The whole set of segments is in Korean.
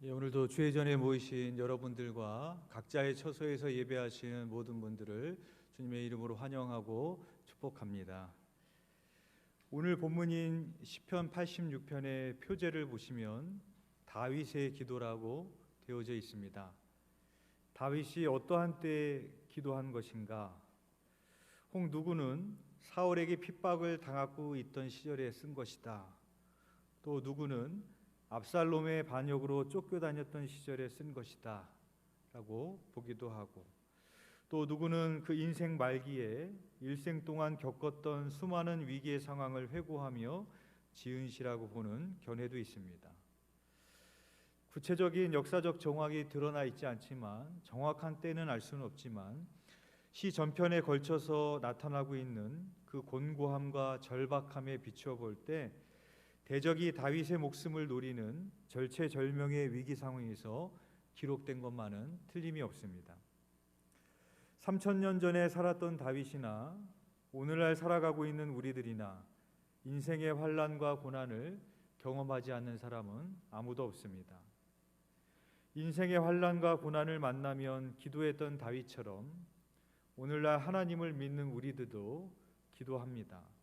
오늘도 주의 전에 모이신 여러분들과 각자의 처소에서 예배하시는 모든 분들을 주님의 이름으로 환영하고 축복합니다. 오늘 본문인 시편 86편의 표제를 보시면 다윗의 기도라고 되어져 있습니다. 다윗이 어떠한 때에 기도한 것인가? 혹 누구는 사울에게 핍박을 당하고 있던 시절에 쓴 것이다. 또 누구는 압살롬의 반역으로 쫓겨다녔던 시절에 쓴 것이다 라고 보기도 하고, 또 누구는 그 인생 말기에 일생 동안 겪었던 수많은 위기의 상황을 회고하며 지은 시라고 보는 견해도 있습니다. 구체적인 역사적 정황이 드러나 있지 않지만, 정확한 때는 알 수는 없지만 시 전편에 걸쳐서 나타나고 있는 그 곤고함과 절박함에 비추어 볼 때 대적이 다윗의 목숨을 노리는 절체절명의 위기 상황에서 기록된 것만은 틀림이 없습니다. 3000년 전에 살았던 다윗이나 오늘날 살아가고 있는 우리들이나 인생의 환난과 고난을 경험하지 않는 사람은 아무도 없습니다. 인생의 환난과 고난을 만나면 기도했던 다윗처럼 오늘날 하나님을 믿는 우리들도 기도합니다.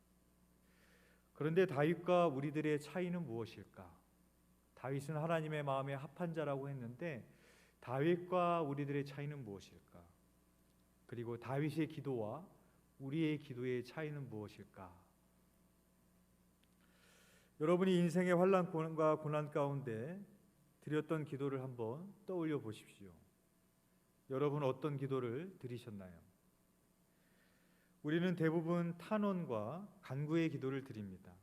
그런데 다윗과 우리들의 차이는 무엇일까? 다윗은 하나님의 마음에 합한 자라고 했는데 다윗과 우리들의 차이는 무엇일까? 그리고 다윗의 기도와 우리의 기도의 차이는 무엇일까? 여러분이 인생의 환난과 고난 가운데 드렸던 기도를 한번 떠올려 보십시오. 여러분 어떤 기도를 드리셨나요? 우리는 대부분 탄원과 간구의 기도를 드립니다.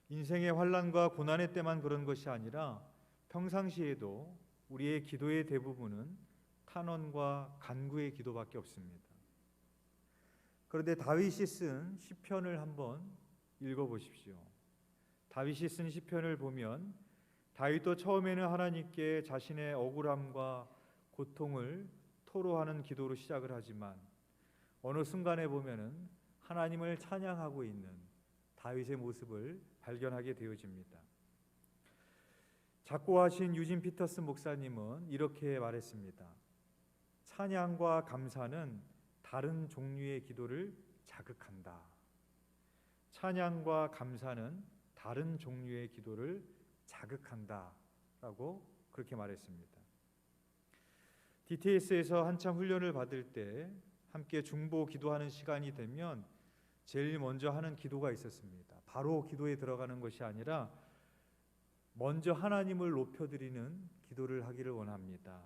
인생의 환난과 고난의 때만 그런 것이 아니라 평상시에도 우리의 기도의 대부분은 탄원과 간구의 기도밖에 없습니다. 그런데 다윗이 쓴 시편을 한번 읽어보십시오. 다윗이 쓴 시편을 보면 다윗도 처음에는 하나님께 자신의 억울함과 고통을 토로하는 기도로 시작을 하지만 어느 순간에 보면은 하나님을 찬양하고 있는 다윗의 모습을 발견하게 되어집니다. 작고하신 유진 피터슨 목사님은 이렇게 말했습니다. 찬양과 감사는 다른 종류의 기도를 자극한다. 찬양과 감사는 다른 종류의 기도를 자극한다 라고 그렇게 말했습니다. DTS에서 한참 훈련을 받을 때 함께 중보 기도하는 시간이 되면 제일 먼저 하는 기도가 있었습니다. 바로 기도에 들어가는 것이 아니라 먼저 하나님을 높여드리는 기도를 하기를 원합니다.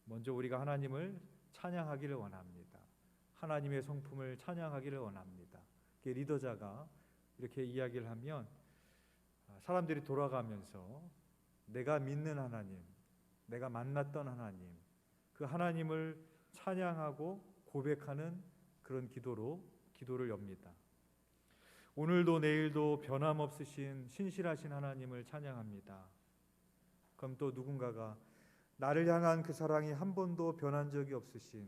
먼저 우리가 하나님을 찬양하기를 원합니다. 하나님의 성품을 찬양하기를 원합니다. 리더자가 이렇게 이야기를 하면 사람들이 돌아가면서 내가 믿는 하나님, 내가 만났던 하나님, 그 하나님을 찬양하고 고백하는 그런 기도를 엽니다. 오늘도 내일도 변함없으신 신실하신 하나님을 찬양합니다. 그럼 또 누군가가 나를 향한 그 사랑이 한 번도 변한 적이 없으신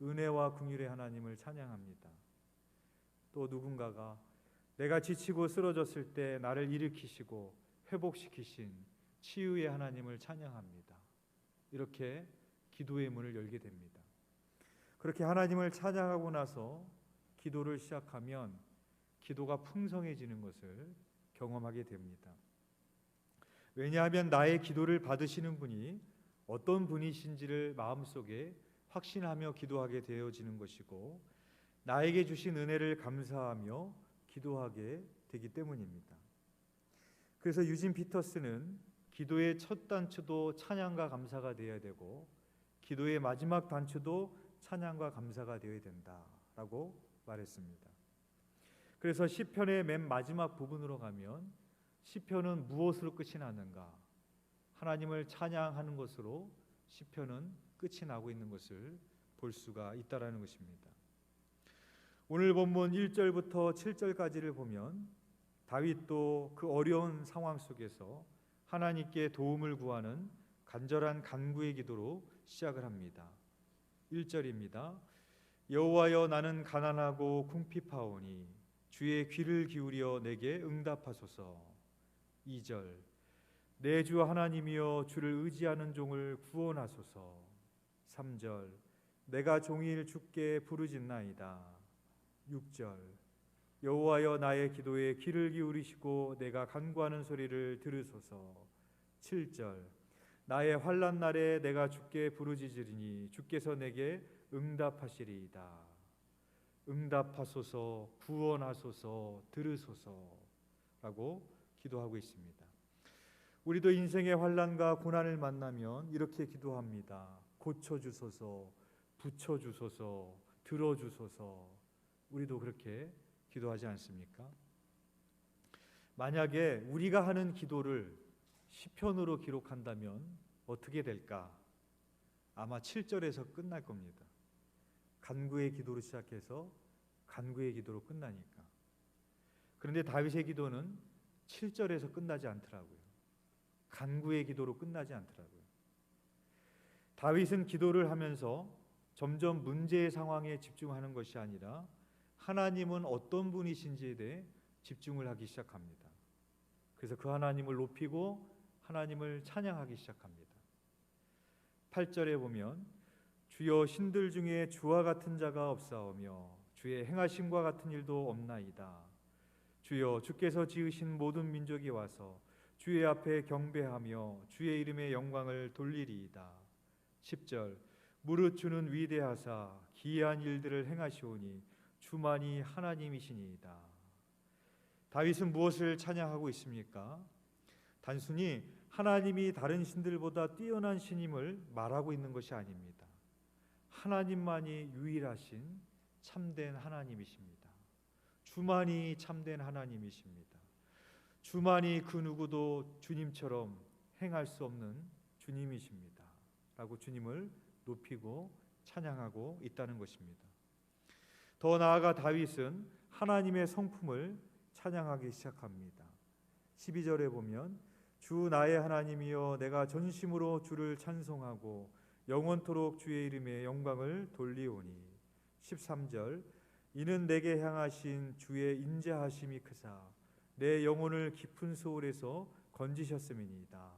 은혜와 긍휼의 하나님을 찬양합니다. 또 누군가가 내가 지치고 쓰러졌을 때 나를 일으키시고 회복시키신 치유의 하나님을 찬양합니다. 이렇게 기도의 문을 열게 됩니다. 그렇게 하나님을 찬양하고 나서 기도를 시작하면 기도가 풍성해지는 것을 경험하게 됩니다. 왜냐하면 나의 기도를 받으시는 분이 어떤 분이신지를 마음속에 확신하며 기도하게 되어지는 것이고 나에게 주신 은혜를 감사하며 기도하게 되기 때문입니다. 그래서 유진 피터스는 기도의 첫 단추도 찬양과 감사가 되어야 되고 기도의 마지막 단추도 찬양과 감사가 되어야 된다라고 말했습니다. 그래서 시편의 맨 마지막 부분으로 가면 시편은 무엇으로 끝이 나는가? 하나님을 찬양하는 것으로 시편은 끝이 나고 있는 것을 볼 수가 있다라는 것입니다. 오늘 본문 1절부터 7절까지를 보면 다윗도 그 어려운 상황 속에서 하나님께 도움을 구하는 간절한 간구의 기도로 시작을 합니다. 1절입니다. 여호와여 나는 가난하고 궁핍하오니 주의 귀를 기울여 내게 응답하소서. 2절 내 주 하나님이여 주를 의지하는 종을 구원하소서. 3절 내가 종일 주께 부르짖나이다. 6절 여호와여 나의 기도에 귀를 기울이시고 내가 간구하는 소리를 들으소서. 7절 나의 환난 날에 내가 주께 부르짖으리니 주께서 내게 응답하시리이다. 응답하소서, 구원하소서, 들으소서라고 기도하고 있습니다. 우리도 인생의 환난과 고난을 만나면 이렇게 기도합니다. 고쳐주소서, 붙여주소서, 들어주소서. 우리도 그렇게 기도하지 않습니까? 만약에 우리가 하는 기도를 시편으로 기록한다면 어떻게 될까? 아마 7절에서 끝날 겁니다. 간구의 기도로 시작해서 간구의 기도로 끝나니까. 그런데 다윗의 기도는 7절에서 끝나지 않더라고요. 간구의 기도로 끝나지 않더라고요. 다윗은 기도를 하면서 점점 문제의 상황에 집중하는 것이 아니라 하나님은 어떤 분이신지에 대해 집중을 하기 시작합니다. 그래서 그 하나님을 높이고 하나님을 찬양하기 시작합니다. 8절에 보면 주여 신들 중에 주와 같은 자가 없사오며 주의 행하심과 같은 일도 없나이다. 주여 주께서 지으신 모든 민족이 와서 주의 앞에 경배하며 주의 이름의 영광을 돌리리이다. 10절 무릇 주는 위대하사 기이한 일들을 행하시오니 주만이 하나님이시니이다. 다윗은 무엇을 찬양하고 있습니까? 단순히 하나님이 다른 신들보다 뛰어난 신임을 말하고 있는 것이 아닙니다. 하나님만이 유일하신 참된 하나님이십니다. 주만이 참된 하나님이십니다. 주만이 그 누구도 주님처럼 행할 수 없는 주님이십니다. 라고 주님을 높이고 찬양하고 있다는 것입니다. 더 나아가 다윗은 하나님의 성품을 찬양하기 시작합니다. 12절에 보면 주 나의 하나님이여 내가 전심으로 주를 찬송하고 영원토록 주의 이름의 영광을 돌리오니. 13절 이는 내게 향하신 주의 인자하심이 크사 내 영혼을 깊은 소울에서 건지셨음이니이다.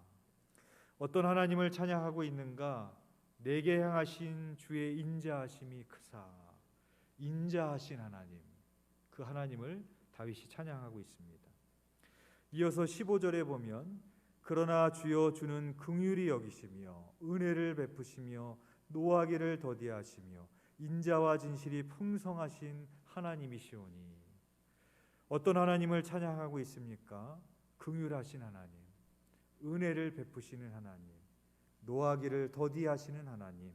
어떤 하나님을 찬양하고 있는가? 내게 향하신 주의 인자하심이 크사. 인자하신 하나님, 그 하나님을 다윗이 찬양하고 있습니다. 이어서 15절에 보면 그러나 주여 주는 긍휼히 여기시며 은혜를 베푸시며 노하기를 더디하시며 인자와 진실이 풍성하신 하나님이시오니. 어떤 하나님을 찬양하고 있습니까? 긍휼하신 하나님, 은혜를 베푸시는 하나님, 노하기를 더디하시는 하나님,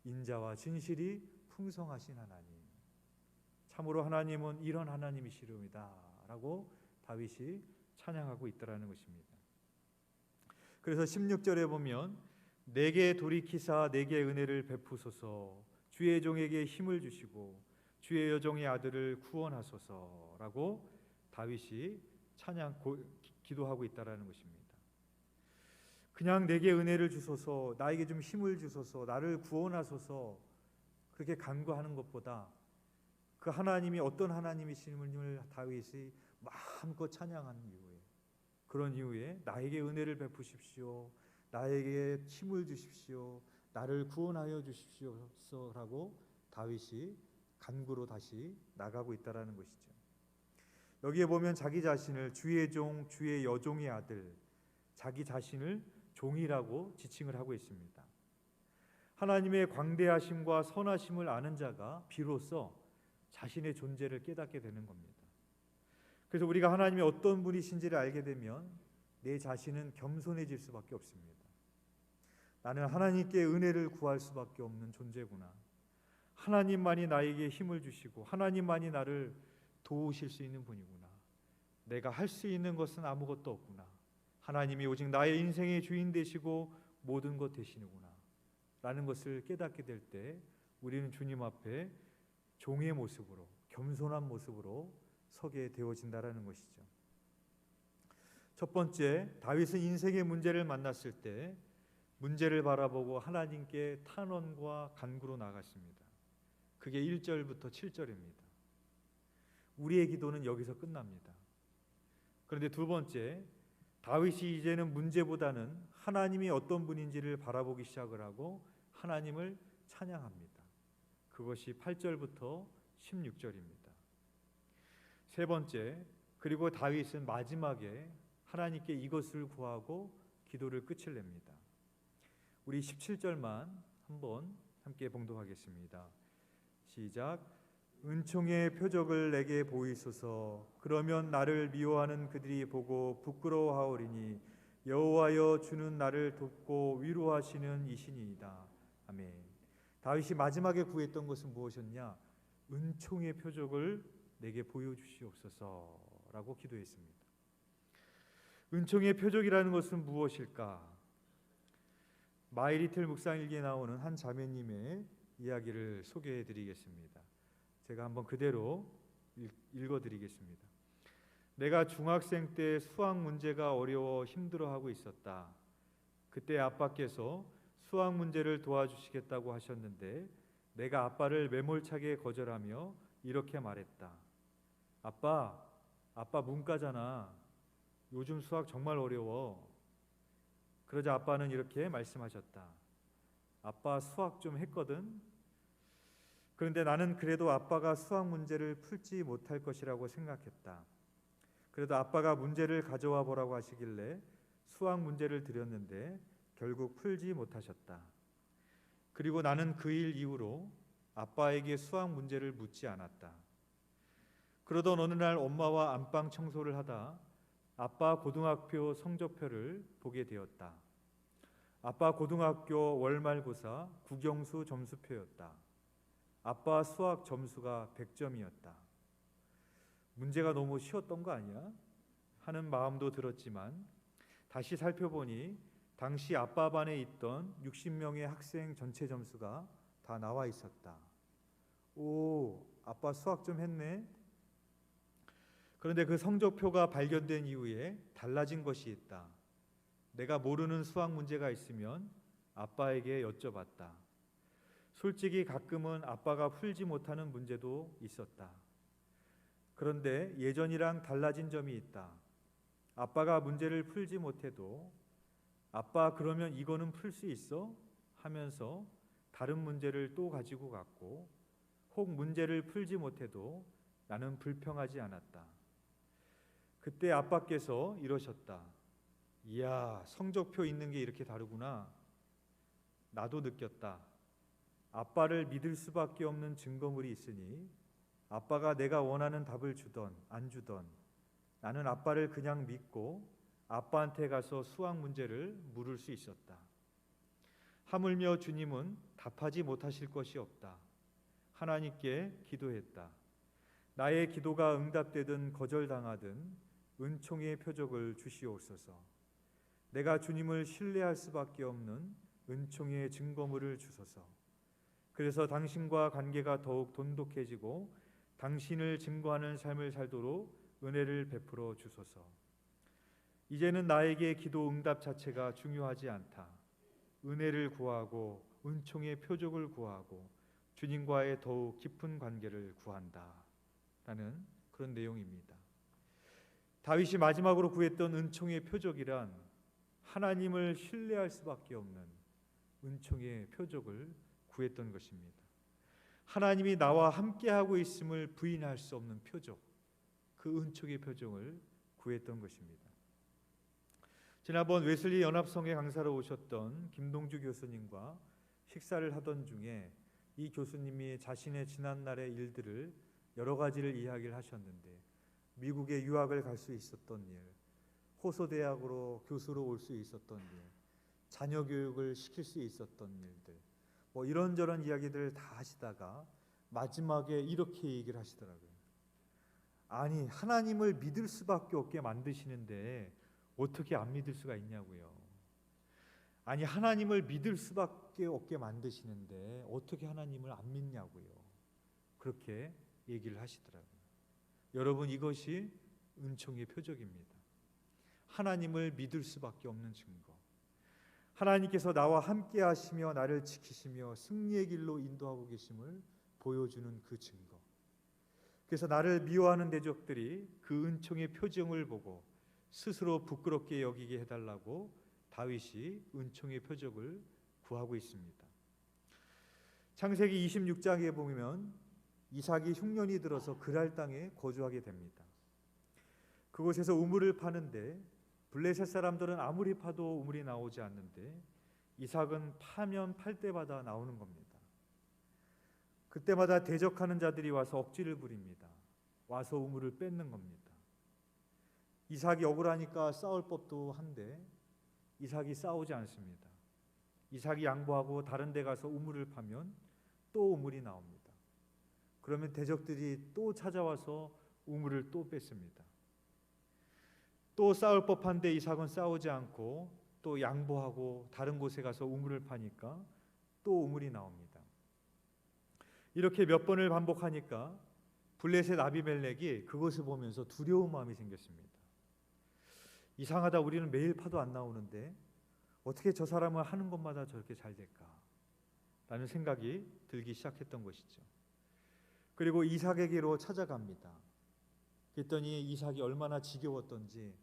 인자와 진실이 풍성하신 하나님. 참으로 하나님은 이런 하나님이시로이다 라고 다윗이 찬양하고 있다라는 것입니다. 그래서 16절에 보면 내게 돌이키사 내게 은혜를 베푸소서 주의 종에게 힘을 주시고 주의 여종의 아들을 구원하소서라고 다윗이 기도하고 있다라는 것입니다. 그냥 내게 은혜를 주소서, 나에게 좀 힘을 주소서, 나를 구원하소서 그렇게 간구하는 것보다 그 하나님이 어떤 하나님이심을 다윗이 마음껏 찬양하는 이유에, 그런 이유에 나에게 은혜를 베푸십시오, 나에게 힘을 주십시오, 나를 구원하여 주십시오라고 다윗이 간구로 다시 나가고 있다라는 것이죠. 여기에 보면 자기 자신을 주의 종, 주의 여종의 아들, 자기 자신을 종이라고 지칭을 하고 있습니다. 하나님의 광대하심과 선하심을 아는 자가 비로소 자신의 존재를 깨닫게 되는 겁니다. 그래서 우리가 하나님이 어떤 분이신지를 알게 되면 내 자신은 겸손해질 수밖에 없습니다. 나는 하나님께 은혜를 구할 수밖에 없는 존재구나. 하나님만이 나에게 힘을 주시고 하나님만이 나를 도우실 수 있는 분이구나. 내가 할 수 있는 것은 아무것도 없구나. 하나님이 오직 나의 인생의 주인 되시고 모든 것 되시는구나 라는 것을 깨닫게 될 때 우리는 주님 앞에 종의 모습으로, 겸손한 모습으로 서게 되어진다라는 것이죠. 첫 번째, 다윗은 인생의 문제를 만났을 때 문제를 바라보고 하나님께 탄원과 간구로 나갔습니다. 그게 1절부터 7절입니다. 우리의 기도는 여기서 끝납니다. 그런데 두 번째, 다윗이 이제는 문제보다는 하나님이 어떤 분인지를 바라보기 시작을 하고 하나님을 찬양합니다. 그것이 8절부터 16절입니다. 세 번째, 그리고 다윗은 마지막에 하나님께 이것을 구하고 기도를 끝을 냅니다. 우리 17절만 한번 함께 봉독하겠습니다. 시작. 은총의 표적을 내게 보이소서. 그러면 나를 미워하는 그들이 보고 부끄러워하오리니 여호와여 주는 나를 돕고 위로하시는 이시니이다. 아멘. 다윗이 마지막에 구했던 것은 무엇이었냐? 은총의 표적을 내게 보여주시옵소서라고 기도했습니다. 은총의 표적이라는 것은 무엇일까? 마이리틀 묵상일기에 나오는 한 자매님의 이야기를 소개해 드리겠습니다. 제가 한번 그대로 읽어 드리겠습니다. 내가 중학생 때 수학 문제가 어려워 힘들어하고 있었다. 그때 아빠께서 수학 문제를 도와주시겠다고 하셨는데 내가 아빠를 매몰차게 거절하며 이렇게 말했다. 아빠 문과잖아. 요즘 수학 정말 어려워. 그러자 아빠는 이렇게 말씀하셨다. 아빠 수학 좀 했거든. 그런데 나는 그래도 아빠가 수학 문제를 풀지 못할 것이라고 생각했다. 그래도 아빠가 문제를 가져와 보라고 하시길래 수학 문제를 드렸는데 결국 풀지 못하셨다. 그리고 나는 그 일 이후로 아빠에게 수학 문제를 묻지 않았다. 그러던 어느 날 엄마와 안방 청소를 하다 아빠 고등학교 성적표를 보게 되었다. 아빠 고등학교 월말고사 국영수 점수표였다. 아빠 수학 점수가 100점이었다. 문제가 너무 쉬웠던 거 아니야? 하는 마음도 들었지만 다시 살펴보니 당시 아빠 반에 있던 60명의 학생 전체 점수가 다 나와 있었다. 오, 아빠 수학 좀 했네. 그런데 그 성적표가 발견된 이후에 달라진 것이 있다. 내가 모르는 수학 문제가 있으면 아빠에게 여쭤봤다. 솔직히 가끔은 아빠가 풀지 못하는 문제도 있었다. 그런데 예전이랑 달라진 점이 있다. 아빠가 문제를 풀지 못해도 아빠 그러면 이거는 풀 수 있어? 하면서 다른 문제를 또 가지고 갔고 혹 문제를 풀지 못해도 나는 불평하지 않았다. 그때 아빠께서 이러셨다. 이야, 성적표 있는 게 이렇게 다르구나. 나도 느꼈다. 아빠를 믿을 수밖에 없는 증거물이 있으니 아빠가 내가 원하는 답을 주던 안 주던 나는 아빠를 그냥 믿고 아빠한테 가서 수학 문제를 물을 수 있었다. 하물며 주님은 답하지 못하실 것이 없다. 하나님께 기도했다. 나의 기도가 응답되든 거절당하든 은총의 표적을 주시옵소서. 내가 주님을 신뢰할 수밖에 없는 은총의 증거물을 주소서. 그래서 당신과 관계가 더욱 돈독해지고 당신을 증거하는 삶을 살도록 은혜를 베풀어 주소서. 이제는 나에게 기도 응답 자체가 중요하지 않다. 은혜를 구하고 은총의 표적을 구하고 주님과의 더욱 깊은 관계를 구한다. 라는 그런 내용입니다. 다윗이 마지막으로 구했던 은총의 표적이란 하나님을 신뢰할 수밖에 없는 은총의 표적을 구했던 것입니다. 하나님이 나와 함께하고 있음을 부인할 수 없는 표적, 그 은총의 표적을 구했던 것입니다. 지난번 웨슬리 연합성회 강사로 오셨던 김동주 교수님과 식사를 하던 중에 이 교수님이 자신의 지난날의 일들을 여러 가지를 이야기를 하셨는데 미국에 유학을 갈 수 있었던 일, 호소대학으로 교수로 올 수 있었던 일, 자녀 교육을 시킬 수 있었던 일들, 뭐 이런저런 이야기들을 다 하시다가 마지막에 이렇게 얘기를 하시더라고요. 아니, 하나님을 믿을 수밖에 없게 만드시는데 어떻게 안 믿을 수가 있냐고요. 아니, 하나님을 믿을 수밖에 없게 만드시는데 어떻게 하나님을 안 믿냐고요. 그렇게 얘기를 하시더라고요. 여러분, 이것이 은총의 표적입니다. 하나님을 믿을 수밖에 없는 증거. 하나님께서 나와 함께 하시며 나를 지키시며 승리의 길로 인도하고 계심을 보여주는 그 증거. 그래서 나를 미워하는 대적들이 그 은총의 표정을 보고 스스로 부끄럽게 여기게 해달라고 다윗이 은총의 표적을 구하고 있습니다. 창세기 26장에 보면 이삭이 흉년이 들어서 그랄 땅에 거주하게 됩니다. 그곳에서 우물을 파는데 블레셋 사람들은 아무리 파도 우물이 나오지 않는데 이삭은 파면 팔 때마다 나오는 겁니다. 그때마다 대적하는 자들이 와서 억지를 부립니다. 와서 우물을 뺏는 겁니다. 이삭이 억울하니까 싸울 법도 한데 이삭이 싸우지 않습니다. 이삭이 양보하고 다른 데 가서 우물을 파면 또 우물이 나옵니다. 그러면 대적들이 또 찾아와서 우물을 또 뺏습니다. 또 싸울 법한데 이삭은 싸우지 않고 또 양보하고 다른 곳에 가서 우물을 파니까 또 우물이 나옵니다. 이렇게 몇 번을 반복하니까 블레셋 아비멜렉이 그것을 보면서 두려운 마음이 생겼습니다. 이상하다, 우리는 매일 파도 안 나오는데 어떻게 저 사람은 하는 것마다 저렇게 잘 될까? 라는 생각이 들기 시작했던 것이죠. 그리고 이삭에게로 찾아갑니다. 그랬더니 이삭이 얼마나 지겨웠던지,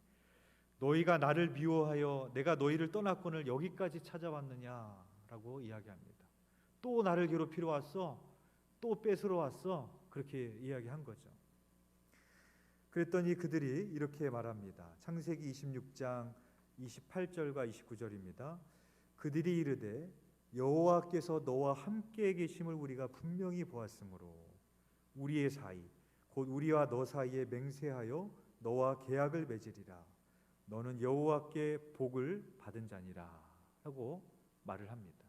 너희가 나를 미워하여 내가 너희를 떠났거늘 여기까지 찾아왔느냐라고 이야기합니다. 또 나를 괴롭히러 왔어? 또 뺏으러 왔어? 그렇게 이야기한 거죠. 그랬더니 그들이 이렇게 말합니다. 창세기 26장 28절과 29절입니다. 그들이 이르되 여호와께서 너와 함께 계심을 우리가 분명히 보았으므로 우리의 사이 곧 우리와 너 사이에 맹세하여 너와 계약을 맺으리라. 너는 여호와께 복을 받은 자니라 하고 말을 합니다.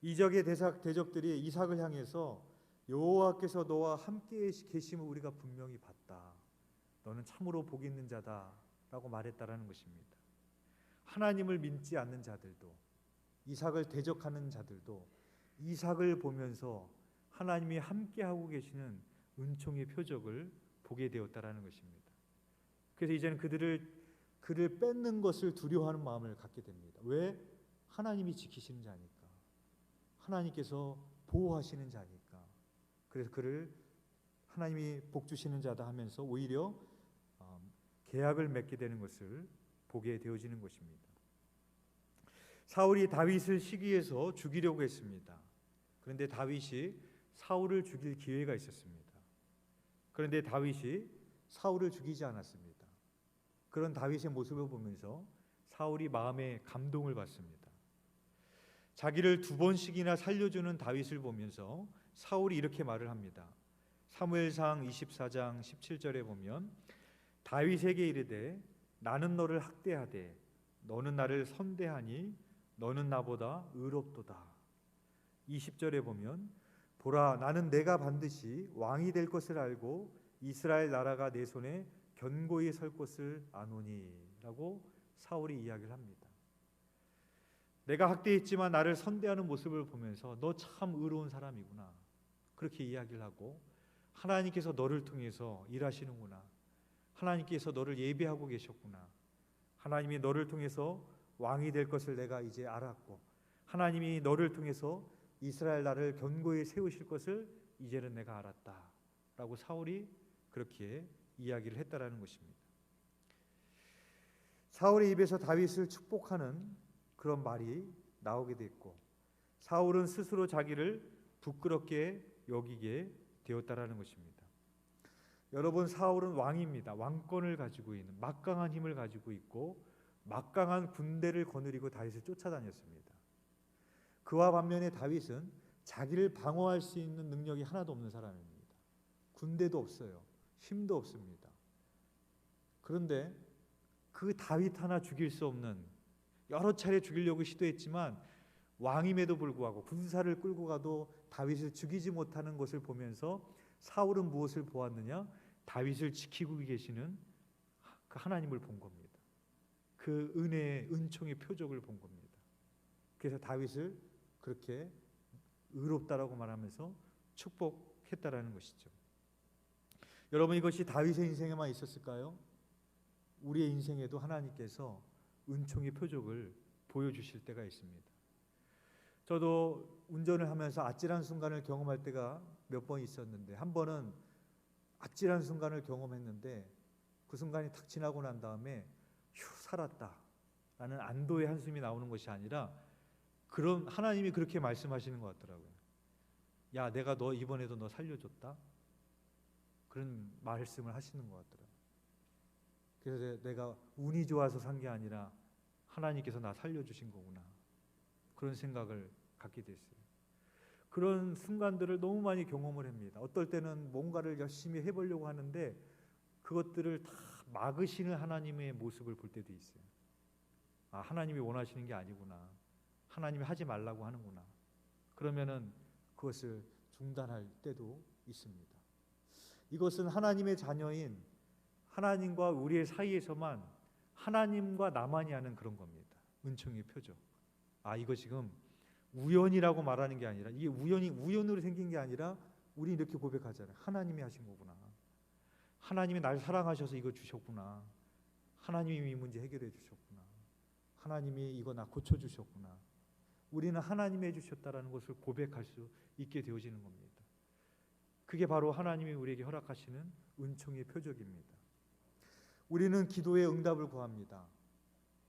이적의 대적들이 이삭을 향해서 여호와께서 너와 함께 계심을 우리가 분명히 봤다. 너는 참으로 복 있는 자다라고 말했다라는 것입니다. 하나님을 믿지 않는 자들도, 이삭을 대적하는 자들도 이삭을 보면서 하나님이 함께하고 계시는 은총의 표적을 보게 되었다라는 것입니다. 그래서 이제는 그를 뺏는 것을 두려워하는 마음을 갖게 됩니다. 왜? 하나님이 지키시는 자니까, 하나님께서 보호하시는 자니까. 그래서 그를 하나님이 복 주시는 자다 하면서 오히려 계약을 맺게 되는 것을 보게 되어지는 것입니다. 사울이 다윗을 시기해서 죽이려고 했습니다. 그런데 다윗이 사울을 죽일 기회가 있었습니다. 그런데 다윗이 사울을 죽이지 않았습니다. 그런 다윗의 모습을 보면서 사울이 마음에 감동을 받습니다. 자기를 2번씩이나 살려주는 다윗을 보면서 사울이 이렇게 말을 합니다. 사무엘상 24장 17절에 보면 다윗에게 이르되 나는 너를 학대하되 너는 나를 선대하니 너는 나보다 의롭도다. 20절에 보면 보라, 나는 내가 반드시 왕이 될 것을 알고 이스라엘 나라가 내 손에 견고히 설 것을 아노니 라고 사울이 이야기를 합니다. 내가 학대했지만 나를 선대하는 모습을 보면서 너 참 의로운 사람이구나, 그렇게 이야기를 하고, 하나님께서 너를 통해서 일하시는구나, 하나님께서 너를 예비하고 계셨구나, 하나님이 너를 통해서 왕이 될 것을 내가 이제 알았고, 하나님이 너를 통해서 이스라엘 나라를 견고히 세우실 것을 이제는 내가 알았다 라고 사울이 그렇게 이야기를 했다라는 것입니다. 사울의 입에서 다윗을 축복하는 그런 말이 나오게 됐고, 사울은 스스로 자기를 부끄럽게 여기게 되었다라는 것입니다. 여러분, 사울은 왕입니다. 왕권을 가지고 있는, 막강한 힘을 가지고 있고 막강한 군대를 거느리고 다윗을 쫓아다녔습니다. 그와 반면에 다윗은 자기를 방어할 수 있는 능력이 하나도 없는 사람입니다. 군대도 없어요. 힘도 없습니다. 그런데 그 다윗 하나 죽일 수 없는, 여러 차례 죽이려고 시도했지만 왕임에도 불구하고 군사를 끌고 가도 다윗을 죽이지 못하는 것을 보면서 사울은 무엇을 보았느냐? 다윗을 지키고 계시는 그 하나님을 본 겁니다. 그 은혜의 은총의 표적을 본 겁니다. 그래서 다윗을 그렇게 의롭다라고 말하면서 축복했다라는 것이죠. 여러분, 이것이 다윗의 인생에만 있었을까요? 우리의 인생에도 하나님께서 은총의 표적을 보여주실 때가 있습니다. 저도 운전을 하면서 아찔한 순간을 경험할 때가 몇 번 있었는데, 한 번은 아찔한 순간을 경험했는데 그 순간이 탁 지나고 난 다음에 휴, 살았다라는 안도의 한숨이 나오는 것이 아니라 그런 하나님이 그렇게 말씀하시는 것 같더라고요. 야, 내가 너 이번에도 너 살려줬다. 그런 말씀을 하시는 것 같더라고요. 그래서 내가 운이 좋아서 산 게 아니라 하나님께서 나 살려주신 거구나. 그런 생각을 갖게 됐어요. 그런 순간들을 너무 많이 경험을 합니다. 어떨 때는 뭔가를 열심히 해보려고 하는데 그것들을 다 막으시는 하나님의 모습을 볼 때도 있어요. 아, 하나님이 원하시는 게 아니구나. 하나님이 하지 말라고 하는구나. 그러면은 그것을 중단할 때도 있습니다. 이것은 하나님의 자녀인 하나님과 우리의 사이에서만 하나님과 나만이 하는 그런 겁니다. 은총의 표적. 아, 이거 지금 우연이라고 말하는 게 아니라 이게 우연으로 생긴 게 아니라 우리 이렇게 고백하잖아요. 하나님이 하신 거구나. 하나님이 날 사랑하셔서 이거 주셨구나. 하나님이 이 문제 해결해 주셨구나. 하나님이 이거 나 고쳐 주셨구나. 우리는 하나님이 해주셨다라는 것을 고백할 수 있게 되어지는 겁니다. 그게 바로 하나님이 우리에게 허락하시는 은총의 표적입니다. 우리는 기도의 응답을 구합니다.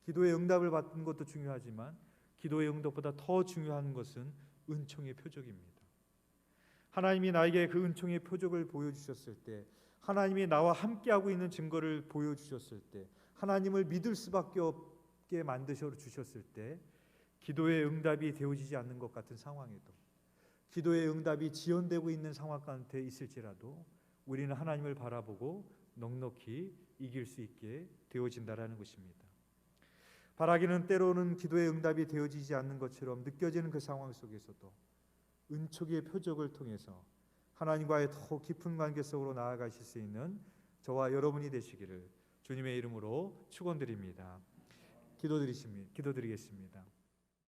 기도의 응답을 받는 것도 중요하지만 기도의 응답보다 더 중요한 것은 은총의 표적입니다. 하나님이 나에게 그 은총의 표적을 보여주셨을 때, 하나님이 나와 함께하고 있는 증거를 보여주셨을 때, 하나님을 믿을 수밖에 없게 만드셔 주셨을 때, 기도의 응답이 되어지지 않는 것 같은 상황에도, 기도의 응답이 지연되고 있는 상황 가운데 있을지라도 우리는 하나님을 바라보고 넉넉히 이길 수 있게 되어진다라는 것입니다. 바라기는 때로는 기도의 응답이 되어지지 않는 것처럼 느껴지는 그 상황 속에서도 은총의 표적을 통해서 하나님과의 더 깊은 관계 속으로 나아가실 수 있는 저와 여러분이 되시기를 주님의 이름으로 축원드립니다. 기도드리겠습니다.